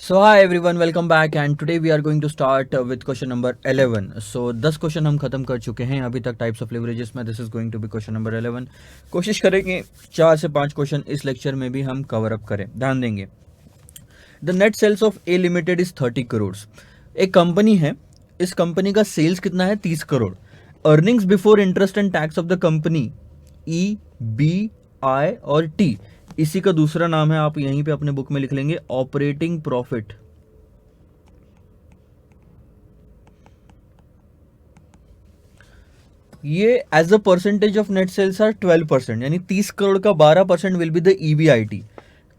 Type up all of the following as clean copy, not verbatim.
So hi everyone, welcome back and today we are going to start with question number 11. So 10 question हम खत्म कर चुके हैं अभी तक टाइप्स ऑफ लिवरेजेस में. This is going to be question number 11. कोशिश करेंगे 4 से 5 क्वेश्चन इस लेक्चर में भी हम कवर अप करें. ध्यान देंगे. The net sales of a limited is 30 crore. एक कंपनी है, इस कंपनी का सेल्स कितना है? 30 crore. Earnings before interest and tax of the company E B I और टी, इसी का दूसरा नाम है, आप यहीं पे अपने बुक में लिख लेंगे, ऑपरेटिंग प्रॉफिट. ये as a percentage of net sales are 12%, यानी 30 करोड़ का 12% will be the EBIT.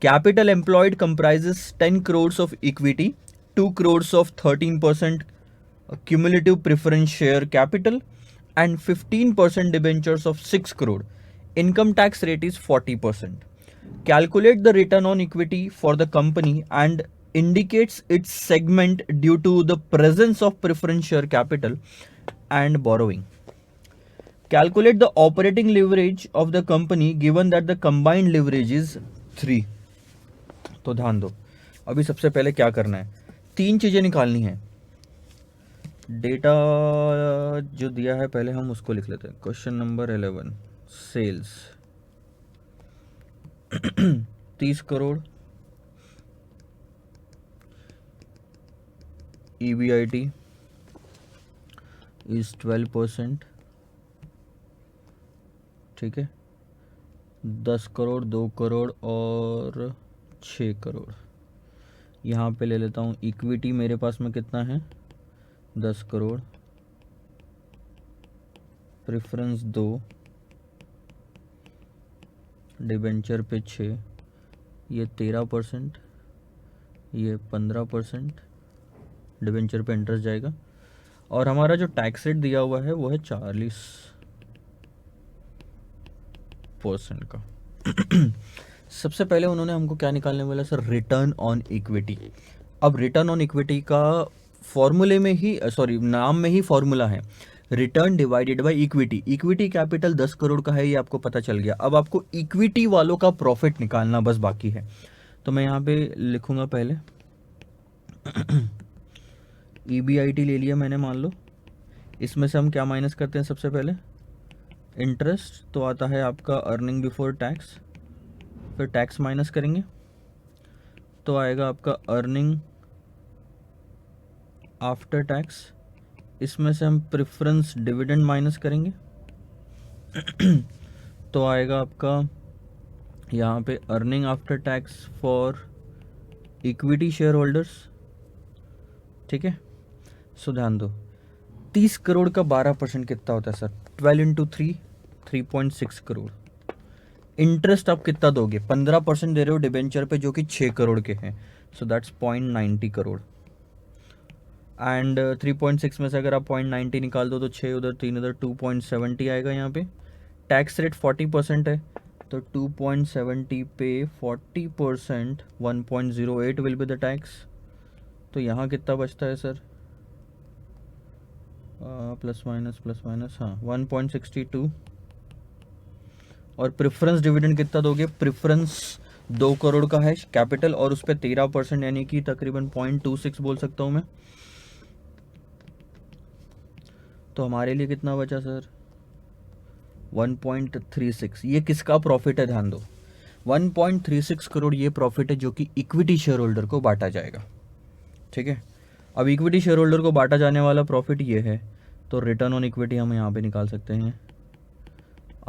Capital employed comprises 10 crore of equity, 2 crore of 13% cumulative preference share capital and 15% debentures of 6 crore. Income tax rate is 40%. Calculate the return on equity for the company and indicates its segment due to the presence of preference share capital and borrowing. Calculate the operating leverage of the company given that the combined leverage is 3. तो ध्यान दो, अभी सबसे पहले क्या करना है, 3 चीजें निकालनी है. डेटा जो दिया है पहले हम उसको लिख लेते हैं. Question number 11, sales 30 crore, EBIT is 12%. ठीक है, 10 करोड़, 2 करोड़ और 6 करोड़. यहाँ पे ले लेता हूँ इक्विटी, मेरे पास में कितना है? 10 करोड़. प्रेफरेंस 2, डिबेंचर पे 6, ये 13%, ये 15%, डिबेंचर पे इंटरेस्ट जाएगा. और हमारा जो टैक्स रेट दिया हुआ है वो है 40% का. सबसे पहले उन्होंने हमको क्या निकालने वाला सर? Return on equity. अब रिटर्न ऑन इक्विटी का फॉर्मूले में ही, सॉरी, नाम में ही फॉर्मूला है, return divided by equity. Equity capital 10 crore का है, ये आपको पता चल गया. अब आपको इक्विटी वालों का प्रॉफिट निकालना बस बाकी है. तो मैं यहाँ पे लिखूंगा पहले ईबीआईटी ले लिया मैंने, मान लो. इसमें से हम क्या माइनस करते हैं? सबसे पहले इंटरेस्ट, तो आता है आपका अर्निंग बिफोर टैक्स, फिर टैक्स माइनस करेंगे तो आएगा आपका अर्निंग आफ्टर टैक्स. इसमें से हम प्रेफरेंस डिविडेंड माइनस करेंगे तो आएगा आपका यहाँ पे earning after tax for equity share holders. ठीक है, सो ध्यान दो, 30 करोड़ का 12% कितना होता है सर? 12 इंटू 3, 3.6 करोड़. इंटरेस्ट आप कितना दोगे? 15% दे रहे हो डिबेंचर पे, जो कि 6 करोड़ के हैं, सो दैट्स 0.90 करोड़. एंड 3.6 में से अगर आप 0.90 निकाल दो तो 6 उधर, 3 उधर, 2.70 आएगा. यहाँ पे टैक्स रेट 40% है, तो 2.70 पे 40%, 1.08 विल बी द टैक्स. तो यहाँ कितना बचता है सर? प्लस माइनस, हाँ, 1.62. और प्रेफरेंस डिविडेंड कितना दोगे? प्रेफरेंस 2 करोड़ का है कैपिटल, और उस पर 13%, यानी कि तकरीबन 0.26 बोल सकता हूँ मैं. तो हमारे लिए कितना बचा सर? 1.36. ये किसका प्रॉफिट है? ध्यान दो, 1.36 करोड़ ये प्रॉफिट है जो कि इक्विटी शेयर होल्डर को बांटा जाएगा. ठीक है, अब इक्विटी शेयर होल्डर को बांटा जाने वाला प्रॉफिट ये है, तो रिटर्न ऑन इक्विटी हम यहाँ पे निकाल सकते हैं.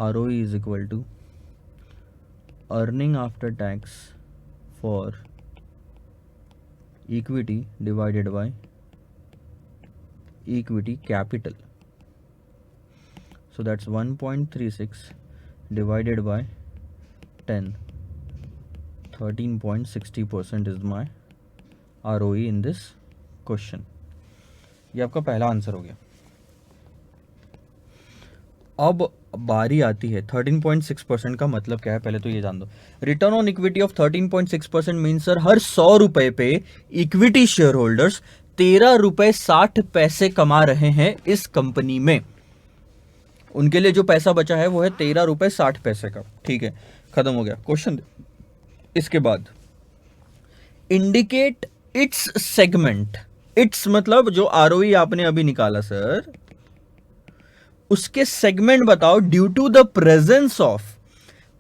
ROE is equal to earning after tax for equity divided by equity capital. So that's 1.36 divided by 10. 13.60% is my ROE in this question. ये आपका पहला आंसर हो गया. अब बारी आती है 13.6% का मतलब क्या है, पहले तो ये जान दो. Return on equity of 13.6% mean sir हर 100 रुपए पे इक्विटी शेयर होल्डर्स 13 रुपए 60 पैसे कमा रहे हैं इस कंपनी में. उनके लिए जो पैसा बचा है वो है 13 रुपए 60 पैसे का. ठीक है, खत्म हो गया क्वेश्चन. इसके बाद इंडिकेट इट्स सेगमेंट, इट्स मतलब जो आरओई आपने अभी निकाला सर, उसके सेगमेंट बताओ due to the presence of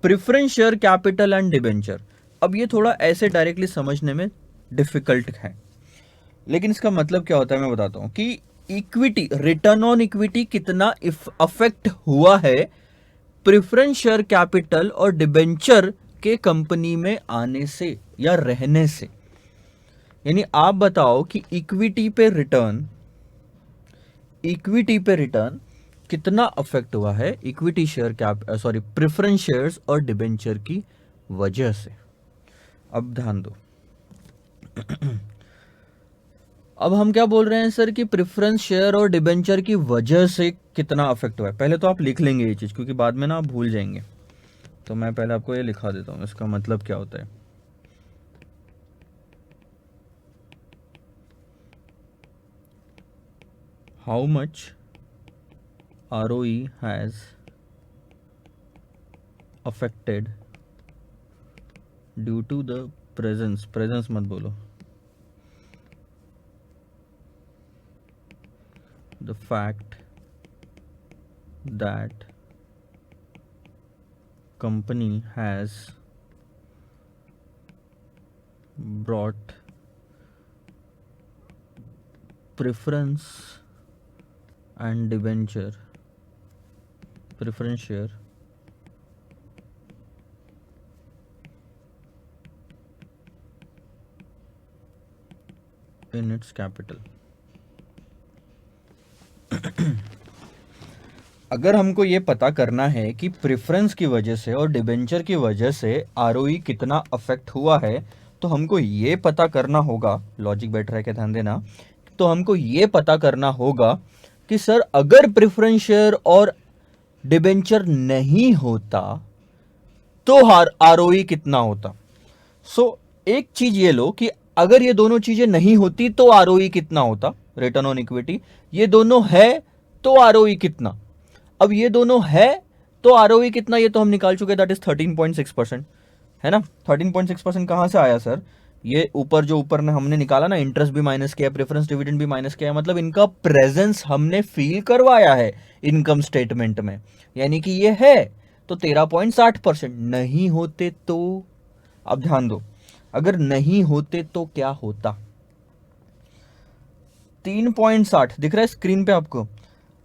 preference share capital and debenture. अब ये थोड़ा ऐसे डायरेक्टली समझने में डिफिकल्ट है, लेकिन इसका मतलब क्या होता है मैं बताता हूं कि इक्विटी, रिटर्न ऑन इक्विटी कितना अफेक्ट हुआ है प्रिफरेंस शेयर कैपिटल और डिबेंचर के कंपनी में आने से या रहने से। यानी आप बताओ कि इक्विटी पे रिटर्न कितना अफेक्ट हुआ है इक्विटी शेयर प्रिफरेंस शेयर्स और डिबेंचर की वजह से। अब ध्यान दो, अब हम क्या बोल रहे हैं सर कि प्रेफरेंस शेयर और डिबेंचर की वजह से कितना अफेक्ट हुआ है। पहले तो आप लिख लेंगे ये चीज, क्योंकि बाद में ना आप भूल जाएंगे, तो मैं पहले आपको ये लिखा देता हूं इसका मतलब क्या होता है। How much ROE has affected due to the presence मत बोलो, the fact that company has brought preference and debenture, preference share in its capital। अगर हमको ये पता करना है कि प्रेफरेंस की वजह से और डिबेंचर की वजह से आरओई कितना अफेक्ट हुआ है, तो हमको ये पता करना होगा, लॉजिक बैठ रहा है क्या ध्यान देना, तो हमको ये पता करना होगा कि सर अगर प्रेफरेंस शेयर और डिबेंचर नहीं होता तो आरओई कितना होता। एक चीज ये लो कि अगर ये दोनों चीजें नहीं होती तो आरओई कितना होता, रिटर्न ऑन इक्विटी। ये दोनों है तो आरओई कितना। अब ये दोनों है तो आरओई कितना, ये तो हम निकाल चुके, दैट इज 13.6%, है ना। 13.6% कहां से आया सर, ये ऊपर जो ऊपर ने हमने निकाला ना, इंटरेस्ट भी माइनस किया, प्रेफरेंस डिविडेंड भी माइनस किया, मतलब इनका प्रेजेंस हमने फील करवाया है इनकम स्टेटमेंट में, यानी कि ये है। तो 13.60%। नहीं होते तो, अब ध्यान दो, अगर नहीं होते तो क्या होता। 3.60 दिख रहा है स्क्रीन पे आपको।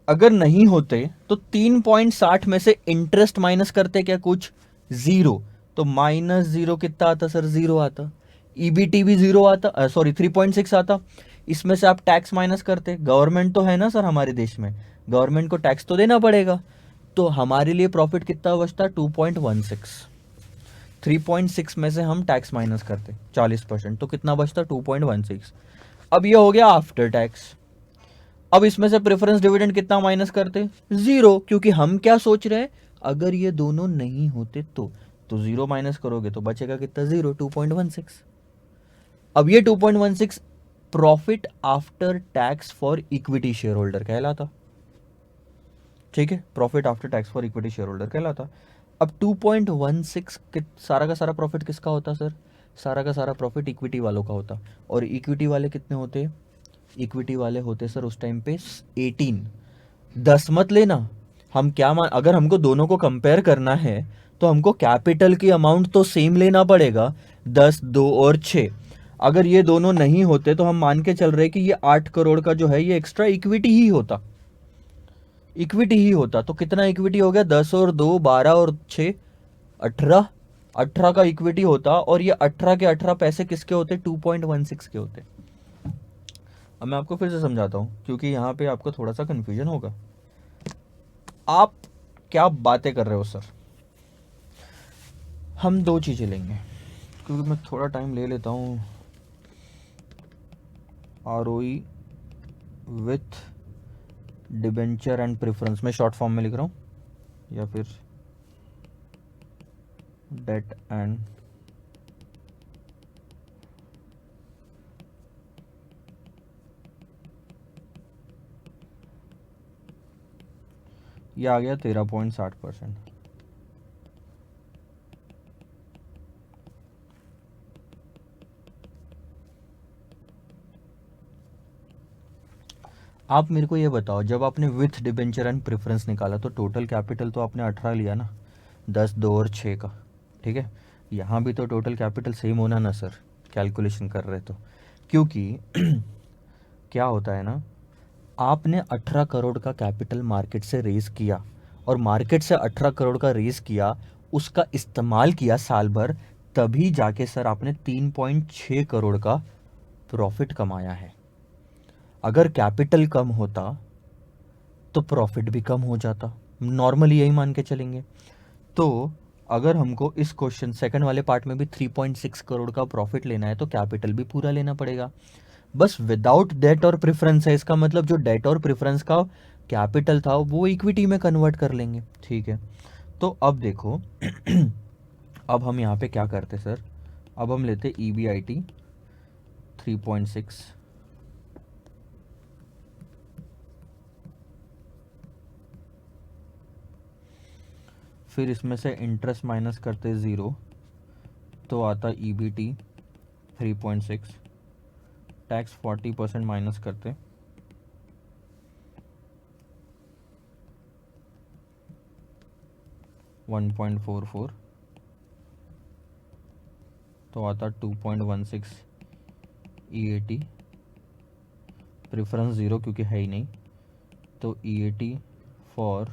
अगर नहीं होते तो 3.60 में से इंटरेस्ट माइनस करते क्या, कुछ जीरो, तो माइनस जीरो कितना आता सर, जीरो आता। ईबीटी भी जीरो आता, सॉरी 3.6 आता। इसमें से आप टैक्स माइनस करते, गवर्नमेंट तो है ना सर हमारे देश में, गवर्नमेंट को टैक्स तो देना पड़ेगा, तो हमारे लिए प्रॉफिट कितना बचता, 2.16। 3.6 में से हम टैक्स माइनस करते 40%, तो कितना बचता, 2.16। अब ये हो गया आफ्टर टैक्स। अब इसमें से प्रेफरेंस डिविडेंड कितना माइनस करते, जीरो, क्योंकि हम क्या सोच रहे हैं, अगर ये दोनों नहीं होते तो जीरो माइनस करोगे तो बचेगा कितना, जीरो, 2.16। अब ये 2.16 profit after tax for equity share holder कहलाता। ठीक है, profit after tax for equity share holder कहलाता। अब 2.16 सारा का सारा प्रॉफिट किसका होता सर, सारा का सारा प्रॉफिट इक्विटी वालों का होता। और इक्विटी वाले कितने होते, इक्विटी वाले होते सर उस टाइम पे 18। 10 मत लेना, हम क्या अगर हमको दोनों को कंपेयर करना है तो हमको कैपिटल की अमाउंट तो सेम लेना पड़ेगा, 10, 2 और 6। अगर ये दोनों नहीं होते तो हम मान के चल रहे कि ये 8 करोड़ का जो है ये एक्स्ट्रा इक्विटी ही होता, इक्विटी ही होता। तो कितना इक्विटी हो गया, 10 और 2 12 और 6 18, 18 का इक्विटी होता। और ये 18 के 18 पैसे किसके होते, 2.16 के होते। अब मैं आपको फिर से समझाता हूं, क्योंकि यहां पे आपको थोड़ा सा कंफ्यूजन होगा। आप क्या बातें कर रहे हो सर। हम दो चीजें लेंगे, क्योंकि मैं थोड़ा टाइम ले लेता हूं। ROE with debenture and preference, मैं शॉर्ट फॉर्म में लिख रहा हूं, या फिर डेट एंड ये आ गया 13.60%। आप मेरे को ये बताओ, जब आपने विथ डिबेंचर एंड प्रेफरेंस निकाला तो टोटल कैपिटल तो आपने 18 लिया ना, 10, 2 और 6 का, ठीक है। यहाँ भी तो टोटल कैपिटल सेम होना ना सर, कैलकुलेशन कर रहे तो, क्योंकि क्या होता है ना, आपने 18 करोड़ का कैपिटल मार्केट से रेज किया, और मार्केट से 18 करोड़ का रेज किया, उसका इस्तेमाल किया साल भर, तभी जाके सर आपने 3.6 करोड़ का प्रॉफिट कमाया है। अगर कैपिटल कम होता तो प्रॉफिट भी कम हो जाता, नॉर्मली यही मान के चलेंगे। तो अगर हमको इस क्वेश्चन सेकंड वाले पार्ट में भी 3.6 करोड़ का प्रॉफिट लेना है तो कैपिटल भी पूरा लेना पड़ेगा। बस विदाउट डेट और प्रेफरेंस है, इसका मतलब जो डेट और प्रेफरेंस का कैपिटल था वो इक्विटी में कन्वर्ट कर लेंगे, ठीक है। तो अब देखो अब हम यहाँ पे क्या करते सर, अब हम लेते EBIT 3.6, फिर इसमें से इंटरेस्ट माइनस करते 0, तो आता EBT 3.6, टैक्स 40% माइनस करते 1.44, तो आता 2.16 EAT, प्रेफरेंस 0 क्योंकि है ही नहीं, तो EAT फॉर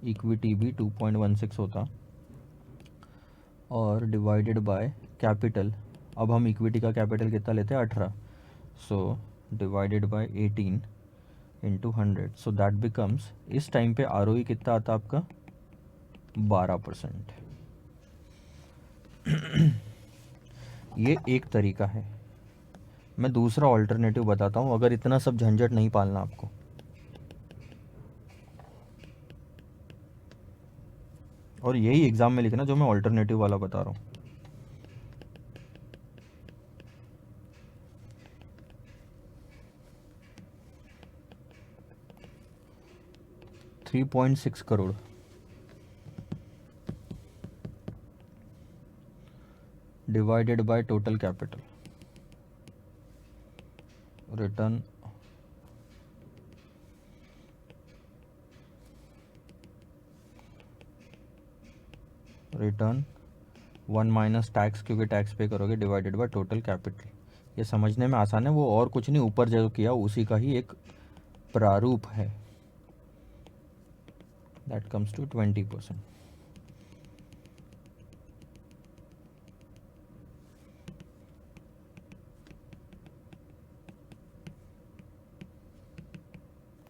इक्विटी भी 2.16 होता, और डिवाइडेड बाय कैपिटल, अब हम इक्विटी का कैपिटल कितना लेते हैं 18, so divided by 18 into 100, so that becomes, इस टाइम पे ROE कितना आता आपका 12%। ये एक तरीका है। मैं दूसरा ऑल्टरनेटिव बताता हूँ, अगर इतना सब झंझट नहीं पालना आपको। और यही एग्जाम में लिखना जो मैं ऑल्टरनेटिव वाला बता रहा हूँ। $3.6 crore divided by total capital, return return 1 minus tax, क्योंकि टैक्स पे करोगे, डिवाइडेड बाय टोटल कैपिटल। ये समझने में आसान है, वो और कुछ नहीं, ऊपर जो किया उसी का ही एक प्रारूप है। That comes to 20%।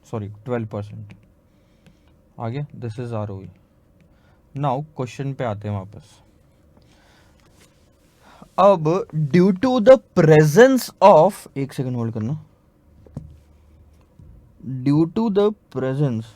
सॉरी 12%। आगे this is ROE। Now question पे आते हैं वापस। अब due to the presence of, एक सेकंड होल्ड करना, due to the presence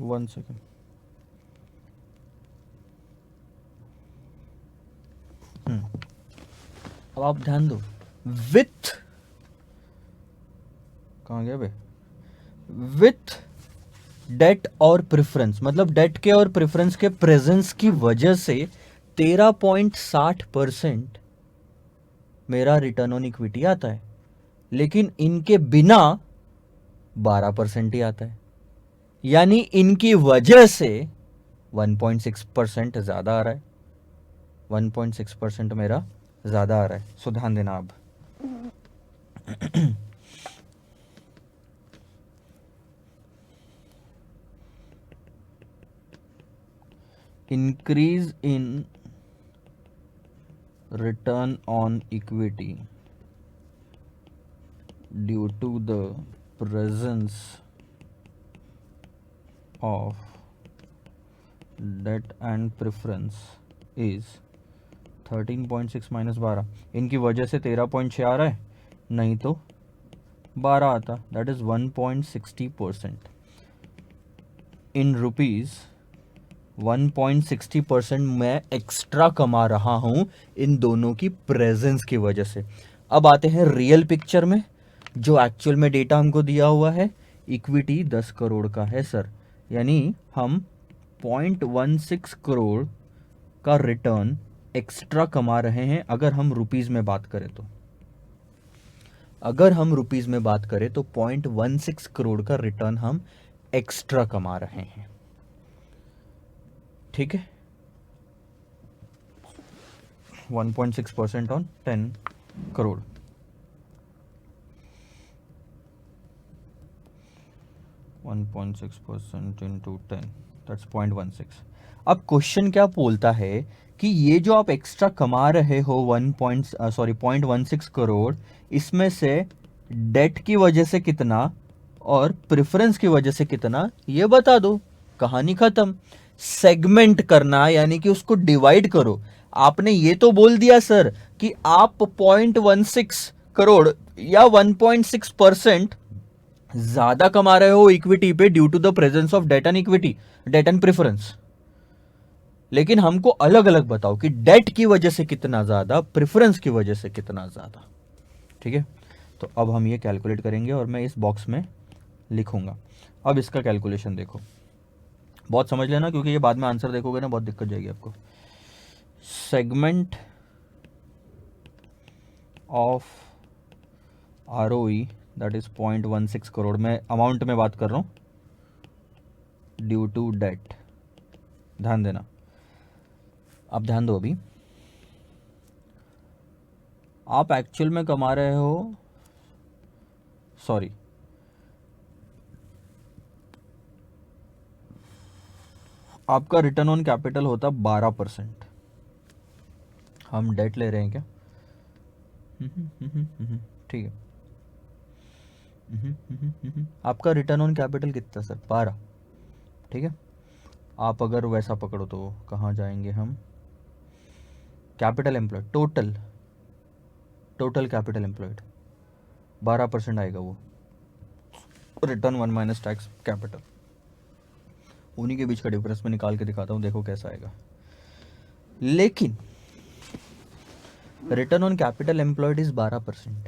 one second, अब आप ध्यान दो, विथ, कहाँ गया बे, विथ डेट और प्रेफरेंस, मतलब डेट के और प्रेफरेंस के प्रेजेंस की वजह से 13.60% मेरा रिटर्न ऑन इक्विटी आता है, लेकिन इनके बिना 12% ही आता है, यानी इनकी वजह से 1.6% ज़्यादा आ रहा है, 1.6% मेरा ज़्यादा आ रहा है। सो ध्यान देना अब, increase in return on equity due to the presence of debt and preference is 13.6 minus 12, इनकी वजह से 13.6 आ रहा है, नहीं तो 12 आता, दैट इज 1.60%। इन रुपीज 1.60% मैं एक्स्ट्रा कमा रहा हूं इन दोनों की प्रेजेंस की वजह से। अब आते हैं रियल पिक्चर में, जो एक्चुअल में डेटा हमको दिया हुआ है। इक्विटी 10 करोड़ का है सर, यानी हम 0.16 करोड़ का रिटर्न एक्स्ट्रा कमा रहे हैं। अगर हम रुपीस में बात करें तो, अगर हम रुपीस में बात करें तो 0.16 करोड़ का रिटर्न हम एक्स्ट्रा कमा रहे हैं। ठीक है, 1.6% on 10 crore. One point six percent into 10, that's 0.16। अब क्वेश्चन क्या बोलता है कि ये जो आप एक्स्ट्रा कमा रहे हो 0.16 करोड़, इसमें से डेट की वजह से कितना और प्रेफरेंस की वजह से कितना, ये बता दो। कहानी खत्म। सेगमेंट करना यानी कि उसको डिवाइड करो। आपने ये तो बोल दिया सर कि आप 0.16 करोड़ या 1.6% ज्यादा कमा रहे हो इक्विटी पे due to the presence of debt and equity, debt and preference. लेकिन हमको अलग अलग बताओ कि डेट की वजह से कितना ज्यादा, प्रेफरेंस की वजह से कितना ज्यादा। ठीक है, तो अब हम ये कैलकुलेट करेंगे और मैं इस बॉक्स में लिखूंगा। अब इसका कैलकुलेशन देखो, बहुत समझ लेना, क्योंकि ये बाद में आंसर देखोगे ना बहुत दिक्कत जाएगी आपको। Segment of ROE that is 0.16 crore, मैं अमाउंट में बात कर रहा हूं, ड्यू टू डेट। ध्यान देना, अब ध्यान दो। अभी आप एक्चुअल में कमा रहे हो, सॉरी, आपका रिटर्न ऑन कैपिटल होता 12%। हम डेट ले रहे हैं क्या? ठीक है। आपका रिटर्न ऑन कैपिटल कितना सर? 12। ठीक है, आप अगर वैसा पकड़ो तो कहाँ जाएंगे हम? Capital employed, total total capital employed 12% आएगा वो। रिटर्न 1 माइनस टैक्स कैपिटल, उन्हीं के बीच का डिफरेंस मैं निकाल के दिखाता हूँ, देखो कैसा आएगा। लेकिन return on capital employed is 12%।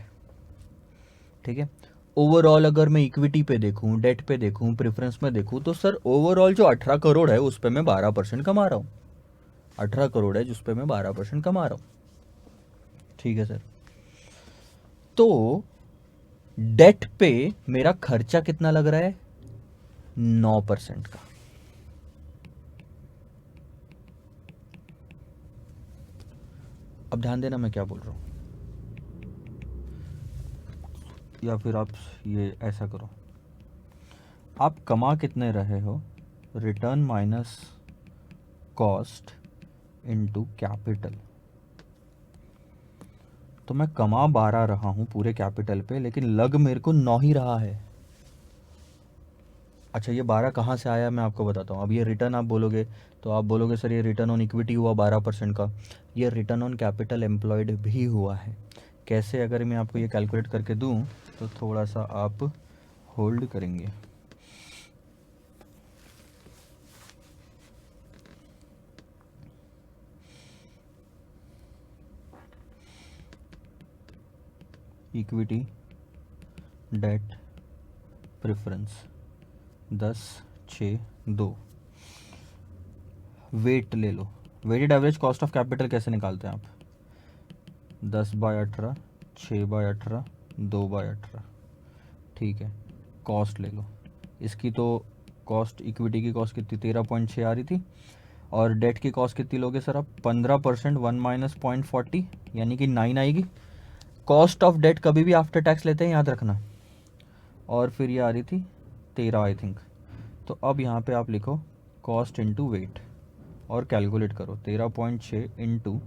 ठीक है, ओवरऑल अगर मैं इक्विटी पे देखूं, डेट पे देखूं, प्रेफरेंस में देखूं, तो सर ओवरऑल जो 18 करोड़ है उस पर मैं 12% कमा रहा हूं। 18 करोड़ है जिस पे मैं 12% कमा रहा हूं। ठीक है सर, तो डेट पे मेरा खर्चा कितना लग रहा है? 9% का। अब ध्यान देना मैं क्या बोल रहा हूं, या फिर आप ये ऐसा करो, आप कमा कितने रहे हो? Return minus cost into capital. तो मैं कमा 12 रहा हूं पूरे कैपिटल पे, लेकिन लग मेरे को 9 ही रहा है। अच्छा, ये 12 कहाँ से आया मैं आपको बताता हूँ। अब ये रिटर्न आप बोलोगे तो आप बोलोगे सर ये रिटर्न ऑन इक्विटी हुआ 12% का, ये रिटर्न ऑन कैपिटल एम्प्लॉयड भी हुआ है। कैसे? अगर मैं आपको ये कैलकुलेट करके दूँ तो थोड़ा सा आप होल्ड करेंगे। Equity, date, preference 10, 6, 2। वेट ले लो, weighted average cost of capital कैसे निकालते हैं आप? 10/18, 6/18, 2/18। ठीक है, कॉस्ट ले लो इसकी, तो कॉस्ट, इक्विटी की कॉस्ट कितनी? 13.6 आ रही थी। और डेट की कॉस्ट कितनी लोगे सर आप? 15%, 1 माइनस 0.40 यानी कि 9 आएगी। कॉस्ट ऑफ डेट कभी भी आफ्टर टैक्स लेते हैं, याद रखना। और फिर ये आ रही थी 13 आई थिंक। तो अब यहाँ पे आप लिखो कॉस्ट इंटू वेट और कैलकुलेट करो। 13.6 into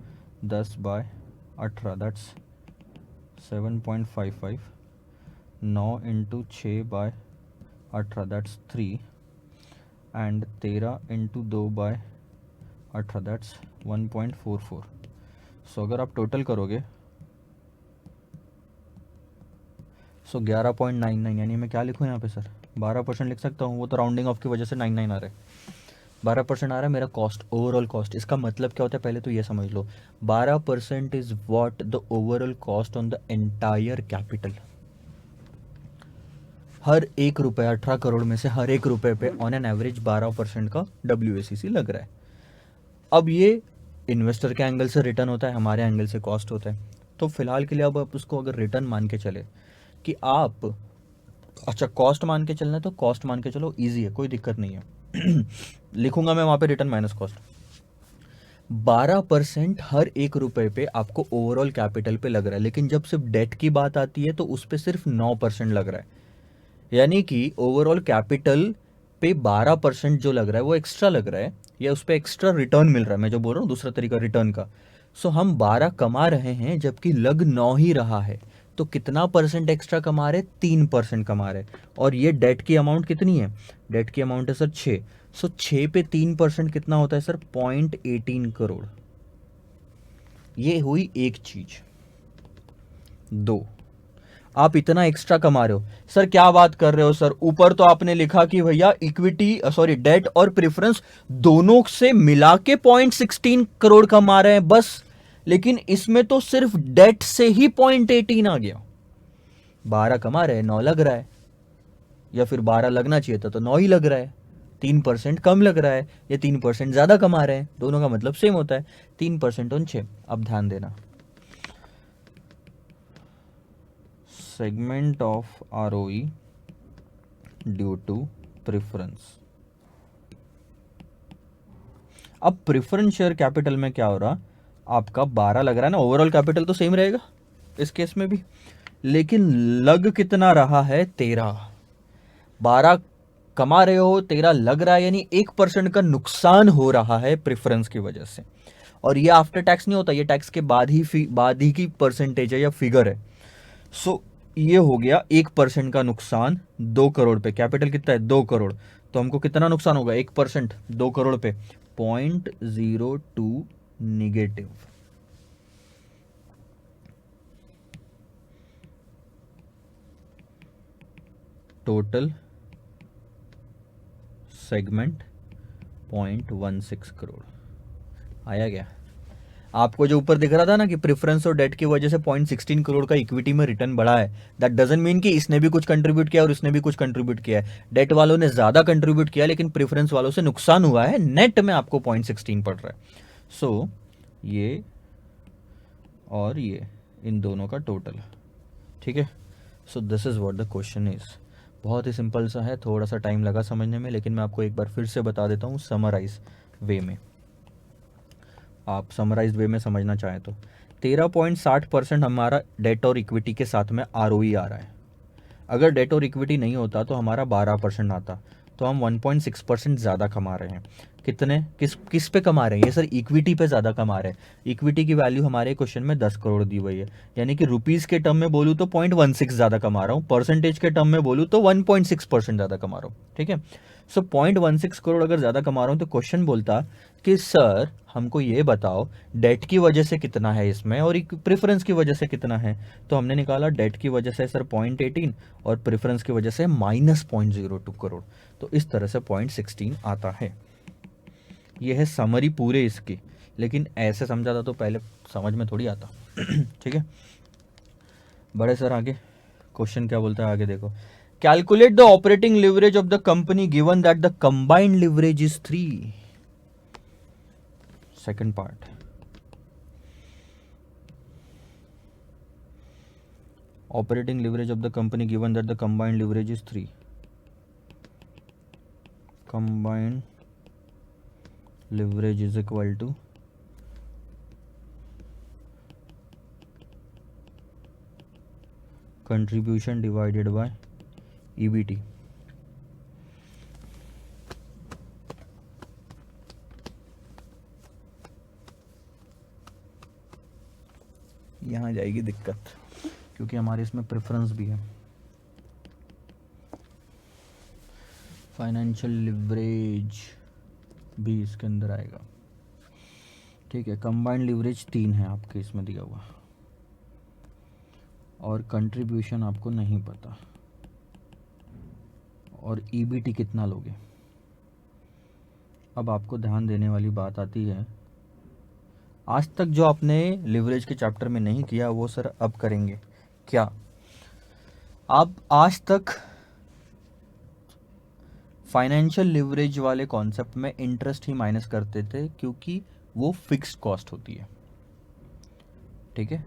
10/18 that's 7.55। 9 into 6/18 that's 3 and 13 into 2/18 that's 1.44। सो अगर आप टोटल करोगे सो 11.99, यानी मैं क्या लिखूँ यहाँ पे सर? 12% लिख सकता हूँ, वो तो राउंडिंग ऑफ की वजह से 99 आ रहा है। 12% आ रहा है मेरा कॉस्ट, ओवरऑल कॉस्ट। इसका मतलब क्या होता है पहले तो ये समझ लो, 12% is what the overall cost on the entire capital. हर एक रुपये, 18 करोड़ में से हर एक रुपये पे ऑन एन एवरेज 12% का WACC लग रहा है। अब ये इन्वेस्टर के एंगल से रिटर्न होता है, हमारे एंगल से कॉस्ट होता है। तो फिलहाल के लिए अब आप उसको अगर रिटर्न मान के चले कि आप, अच्छा कॉस्ट मान के चलना है तो कॉस्ट मान के चलो, इजी है, कोई दिक्कत नहीं है। लिखूंगा मैं वहाँ पे रिटर्न माइनस कॉस्ट। 12% हर एक रुपए पे आपको ओवरऑल कैपिटल पे लग रहा है, लेकिन जब सिर्फ डेट की बात आती है तो उस पे सिर्फ 9% लग रहा है। यानी कि ओवरऑल कैपिटल पे 12% जो लग रहा है वो एक्स्ट्रा लग रहा है, या उस पर एक्स्ट्रा रिटर्न मिल रहा है। मैं जो बोल रहा हूँ दूसरा तरीका रिटर्न का। सो हम 12 कमा रहे हैं जबकि लग 9 ही रहा है, तो कितना परसेंट एक्स्ट्रा कमा रहे? 3% कमा रहे। और ये डेट की अमाउंट कितनी है? डेट की अमाउंट है सर 6। सो 6 पे 3% कितना होता है सर? 0.18 करोड़। ये हुई एक चीज। दो, आप इतना एक्स्ट्रा कमा रहे हो। सर क्या बात कर रहे हो सर, ऊपर तो आपने लिखा कि भैया इक्विटी सॉरी डेट और प्रेफरेंस दोनों से मिला के 0.16 करोड़ कमा रहे हैं बस, लेकिन इसमें तो सिर्फ डेट से ही 0.18 आ गया। 12 कमा रहे हैं, 9 लग रहा है, या फिर 12 लगना चाहिए था तो 9 ही लग रहा है। 3% कम लग रहा है या 3% ज्यादा कमा रहे हैं, दोनों का मतलब सेम होता है। 3% ऑन 6। अब ध्यान देना, segment of ROE due to preference। अब प्रेफरेंस शेयर कैपिटल में क्या हो रहा, आपका 12 लग रहा है ना, ओवरऑल कैपिटल तो सेम रहेगा इस केस में भी, लेकिन लग कितना रहा है? 13। 12 कमा रहे हो, 13 लग रहा है, यानी 1% का नुकसान हो रहा है प्रेफरेंस की वजह से। और ये आफ्टर टैक्स नहीं होता, ये टैक्स के बाद ही की परसेंटेज है या फिगर है। सो ये हो गया 1% का नुकसान 2 करोड़ पे। कैपिटल कितना है? 2 करोड़। तो हमको कितना नुकसान होगा? 1% 2 करोड़ पे 0.02 निगेटिव। टोटल सेगमेंट 0.16 करोड़ आया गया। आपको जो ऊपर दिख रहा था ना कि प्रेफरेंस और डेट की वजह से 0.16 करोड़ का इक्विटी में रिटर्न बढ़ा है, दैट डजंट मीन कि इसने भी कुछ कंट्रीब्यूट किया और इसने भी कुछ कंट्रीब्यूट किया है। डेट वालों ने ज्यादा कंट्रीब्यूट किया लेकिन प्रेफरेंस वालों से नुकसान हुआ है, नेट में आपको 0.16 पड़ रहा है। सो ये और ये इन दोनों का टोटल, ठीक है। So this is what the question is. बहुत ही सिंपल सा है, थोड़ा सा टाइम लगा समझने में, लेकिन मैं आपको एक बार फिर से बता देता हूँ समराइज वे में। आप समराइज वे में समझना चाहें तो 13.60% हमारा डेट और इक्विटी के साथ में ROE आ रहा है। अगर डेट और इक्विटी नहीं होता तो हमारा 12% आता, तो हम 1.6% ज़्यादा कमा रहे हैं। कितने, किस किस पे कमा रहे हैं? ये सर इक्विटी पे ज़्यादा कमा रहे हैं। इक्विटी की वैल्यू हमारे क्वेश्चन में 10 करोड़ दी हुई है, यानी कि रुपीज़ के टर्म में बोलूँ तो 0.16 ज़्यादा कमा रहा हूँ, परसेंटेज के टर्म में बोलूँ तो 1.6% ज़्यादा कमा रहा हूँ, ठीक है। सो 0.16 करोड़ अगर ज़्यादा कमा रहा हूँ तो क्वेश्चन बोलता कि सर हमको ये बताओ डेट की वजह से कितना है इसमें और प्रेफरेंस की वजह से कितना है। तो हमने निकाला डेट की वजह से सर 0.18 और प्रेफरेंस की वजह से -0.02 करोड़। तो इस तरह से 0.16 आता है। ये है समरी पूरे इसकी, लेकिन ऐसे समझा था तो पहले समझ में थोड़ी आता। ठीक है, बड़े सर आगे क्वेश्चन क्या बोलता है, आगे देखो। Calculate the operating leverage of the company given that the combined leverage is 3। Second part, operating leverage of the company given that the combined leverage is 3. Combined leverage is equal to contribution divided by EBT. यहाँ जाएगी दिक्कत, क्योंकि हमारे इसमें preference भी है। Financial leverage भी इसके अंदर आएगा, ठीक है। कंबाइंड लिवरेज 3 है आपके इसमें दिया हुआ, और कंट्रीब्यूशन आपको नहीं पता, और EBT कितना लोगे। अब आपको ध्यान देने वाली बात आती है, आज तक जो आपने लिवरेज के चैप्टर में नहीं किया वो सर अब करेंगे। क्या आप आज तक फाइनेंशियल लिवरेज वाले कॉन्सेप्ट में इंटरेस्ट ही माइनस करते थे क्योंकि वो फिक्स्ड कॉस्ट होती है, ठीक है।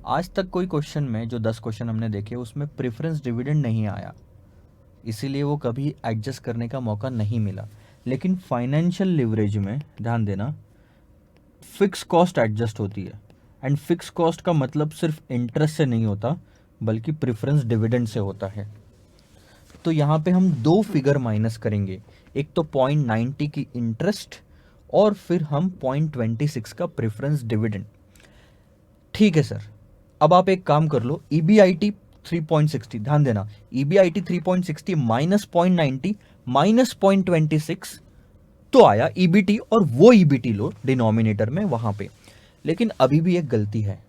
आज तक कोई क्वेश्चन में, जो 10 क्वेश्चन हमने देखे, उसमें प्रेफरेंस डिविडेंड नहीं आया, इसीलिए वो कभी एडजस्ट करने का मौका नहीं मिला। लेकिन फाइनेंशियल लिवरेज में ध्यान देना, फिक्स कॉस्ट एडजस्ट होती है, एंड फिक्स कॉस्ट का मतलब सिर्फ इंटरेस्ट से नहीं होता बल्कि प्रेफरेंस डिविडेंड से होता है। तो यहाँ पे हम दो फिगर माइनस करेंगे, एक तो 0.90 की इंटरेस्ट और फिर हम 0.26 का प्रेफरेंस डिविडेंड। ठीक है सर, अब आप एक काम कर लो, EBIT 3.60, ध्यान देना, EBIT 3.60 माइनस 0.90 माइनस 0.26 तो आया EBT, और वो EBT लो डिनोमिनेटर में वहां पे। लेकिन अभी भी एक गलती है,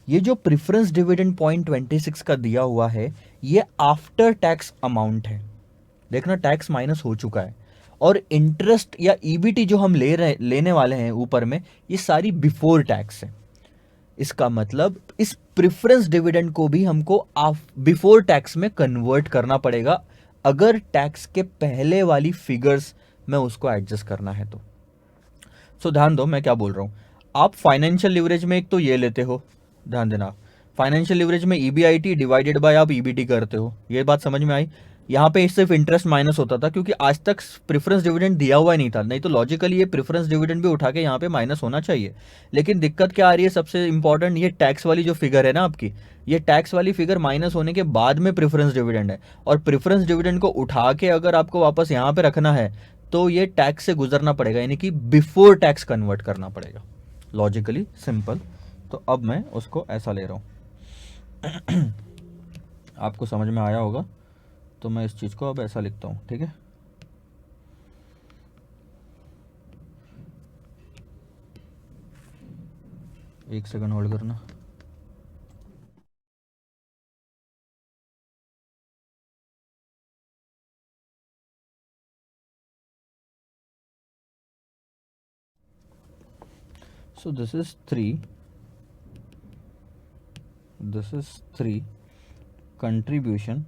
ये जो प्रेफरेंस डिविडेंड 0.26 का दिया हुआ है, ये आफ्टर टैक्स अमाउंट है। देखना, टैक्स माइनस हो चुका है, और इंटरेस्ट या EBT जो हम लेने वाले हैं ऊपर में, ये सारी बिफोर टैक्स है। इसका मतलब इस प्रेफरेंस डिविडेंड को भी हमको बिफोर टैक्स में कन्वर्ट करना पड़ेगा, अगर टैक्स के पहले वाली फिगर्स में उसको एडजस्ट करना है तो। सो ध्यान दो मैं क्या बोल रहा हूं। आप फाइनेंशियल लिवरेज में एक तो ये लेते हो, ध्यान देना, फाइनेंशियल लिवरेज में EBIT डिवाइडेड बाय आप EBT करते हो, ये बात समझ में आई। यहाँ पे सिर्फ इंटरेस्ट माइनस होता था क्योंकि आज तक प्रेफरेंस डिविडेंड दिया हुआ ही नहीं था, नहीं तो लॉजिकली ये प्रेफरेंस डिविडेंड भी उठा के यहाँ पे माइनस होना चाहिए। लेकिन दिक्कत क्या आ रही है, सबसे इंपॉर्टेंट, ये टैक्स वाली जो फिगर है ना आपकी, ये टैक्स वाली फिगर माइनस होने के बाद में प्रेफरेंस डिविडेंड है, और प्रेफरेंस डिविडेंड को उठा के अगर आपको वापस यहाँ पे रखना है तो ये टैक्स से गुजरना पड़ेगा, यानी कि बिफोर टैक्स कन्वर्ट करना पड़ेगा, लॉजिकली सिंपल। तो अब मैं उसको ऐसा ले रहा हूँ आपको समझ में आया होगा, तो मैं इस चीज़ को अब ऐसा लिखता हूँ, ठीक है। एक सेकंड होल्ड करना। So this is 3 contribution.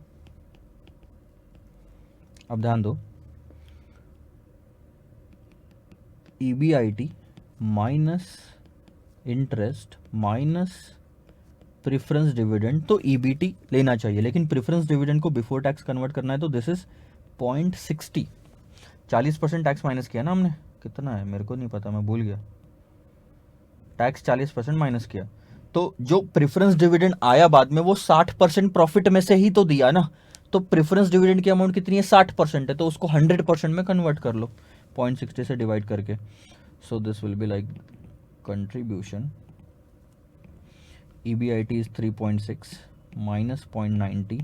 अब ध्यान दो, EBIT minus interest minus preference dividend, तो EBT लेना चाहिए, लेकिन प्रेफरेंस डिविडेंड को बिफोर टैक्स कन्वर्ट करना है, तो दिस इज 0.60, 40% टैक्स माइनस किया ना हमने, कितना है मेरे को नहीं पता, मैं भूल गया, टैक्स 40% माइनस किया, तो जो प्रेफरेंस डिविडेंड आया बाद में वो 60% प्रॉफिट में से ही तो दिया ना, तो प्रेफरेंस डिविडेंड की अमाउंट कितनी है, 60% है, तो उसको 100% में कन्वर्ट कर लो 0.60 से डिवाइड करके। So this will be like contribution EBIT is 3.6 minus 0.90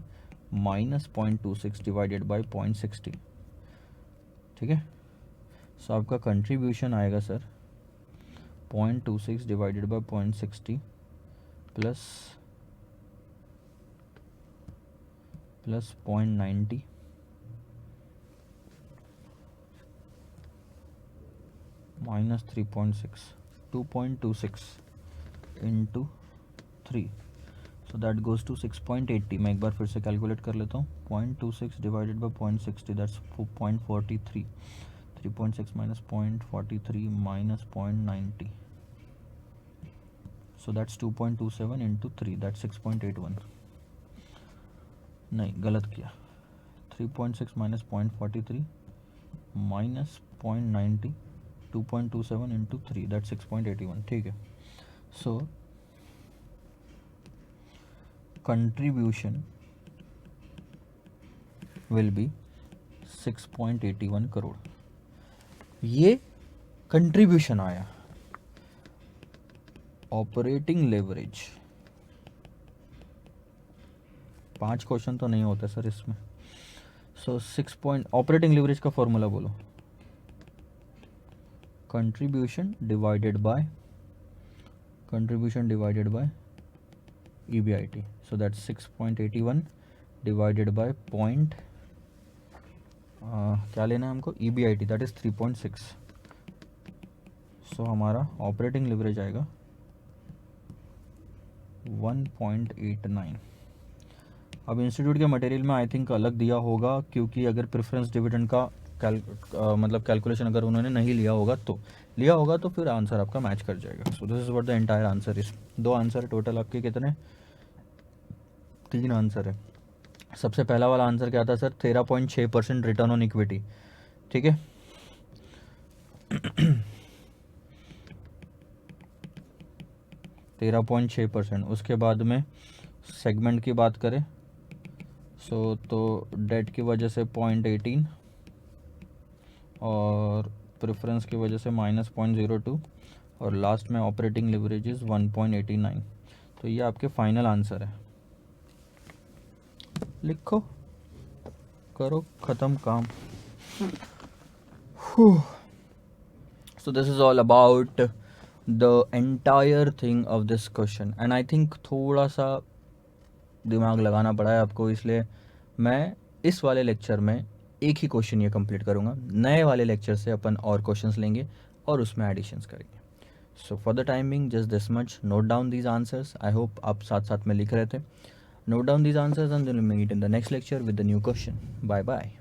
minus 0.26 divided by 0.60, ठीक है। सो आपका कंट्रीब्यूशन आएगा sir 0.26 divided by 0.60 plus 0.90 minus 3.6, 2.26 into 3, so that goes to 6.80। मैं एक बार फिर से कैलकुलेट कर लेता हूँ, 0.26 divided by 0.60 that's 0.43, 3.6 minus 0.43 minus 0.90, so that's 2.27 into 3 that's 6.81, नहीं गलत किया, 3.6 माइनस 0.43 माइनस 0.90, 2.27 इंटू 3 दैट्स 6.81, ठीक है। सो contribution will be 6.81 करोड़, ये कंट्रीब्यूशन आया। ऑपरेटिंग लेवरेज 5 क्वेश्चन तो नहीं होते सर इसमें, सो 6 पॉइंट, ऑपरेटिंग लेवरेज का फॉर्मूला बोलो, contribution divided by EBIT, so that's 6.81 divided by क्या लेना है हमको, EBIT that is 3.6, सो हमारा ऑपरेटिंग लिवरेज आएगा 1.89। अब इंस्टीट्यूट के मटेरियल में आई थिंक अलग दिया होगा, क्योंकि अगर प्रेफरेंस डिविडेंड का मतलब कैलकुलेशन अगर उन्होंने नहीं लिया होगा तो फिर आंसर आपका मैच कर जाएगा। So this is what the entire answer is. 2 answer total आपके कितने, 3 आंसर है। सबसे पहला वाला आंसर क्या था सर, 13.6% रिटर्न ऑन इक्विटी, ठीक है। 13.6%। उसके बाद में सेगमेंट की बात करें तो डेट की वजह से 0.18 और प्रेफरेंस की वजह से -0.02 और लास्ट में ऑपरेटिंग लिवरेज 1.89। तो ये आपके फाइनल आंसर है। लिखो, करो, ख़त्म काम। So this is all about the entire thing of this question and I think थोड़ा सा दिमाग लगाना पड़ा है आपको, इसलिए मैं इस वाले लेक्चर में एक ही क्वेश्चन ये कंप्लीट करूँगा। नए वाले लेक्चर से अपन और क्वेश्चंस लेंगे और उसमें एडिशंस करेंगे। So for the timing just this much, note down these answers. I hope आप साथ साथ में लिख रहे थे। Note down these answers and meet in the next lecture with the new question. Bye bye.